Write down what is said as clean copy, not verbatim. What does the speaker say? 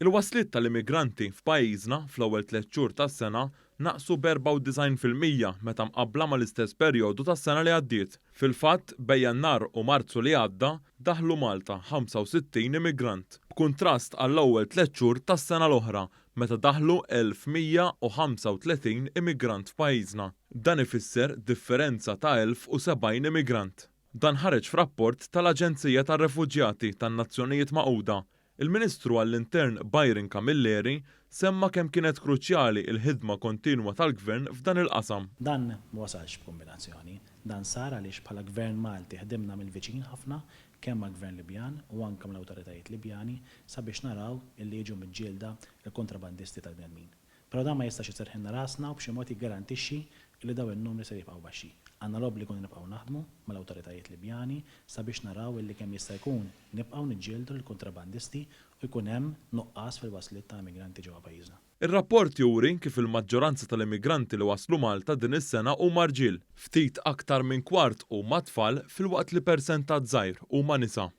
Il-waslit tal-immigranti f'pajjiżna fl-ewwel 3 xhur tas-sena naqsu b'94% meta mqabbla mal-istess perjodu tas-sena li għaddiet. Fil-fatt, bejn Jannar u Marzu li għadda daħlu Malta 65 immigrant, b'kuntrast għall-ewwel 3 xhur tas-sena l-oħra meta daħlu 1135 immigrant f'pajjiżna. Dan ifisser differenza ta' 1070 immigrant. Dan ħareġ f'rapport tal-Aġenzija tar-Refuġjati tan-Nazzjonijiet Magħquda. Il-Ministru għall-Intern Byron Camilleri semma kemm kienet kruċjali l-ħidma kontinwa tal-Gvern f'dan il-qasam. Dan ma wasalx b'kombinazzjoni, dan sar għaliex bħala Gvern Malti ħdimna mill-viċin ħafna kemm mal-Gvern Libjan u anke mal-awtoritajiet Libjani sabiex naraw illi jiġu miġġielda l-kontrabandisti tal-bnedmin. Però dan ma jistax iserħinna rasna u b'xi mod jiggarantixxi li daw in-numri se jibqgħu baxxi. Għandna l-obbligu nibqgħu naħdmu mal-awtoritajiet Libjani sabiex naraw illi kemm jista' jkun nibqgħu niġġieldu l-kontrabandisti u jkun hemm nuqqas fil-waslit ta' immigranti ġewwa pajjiżna. Ir-rapport juri kif il-maġġoranza tal-immigranti li waslu Malta din is-sena huma rġiel, ftit aktar minn kwart huma tfal filwaqt li persentat żgħir huma nisa.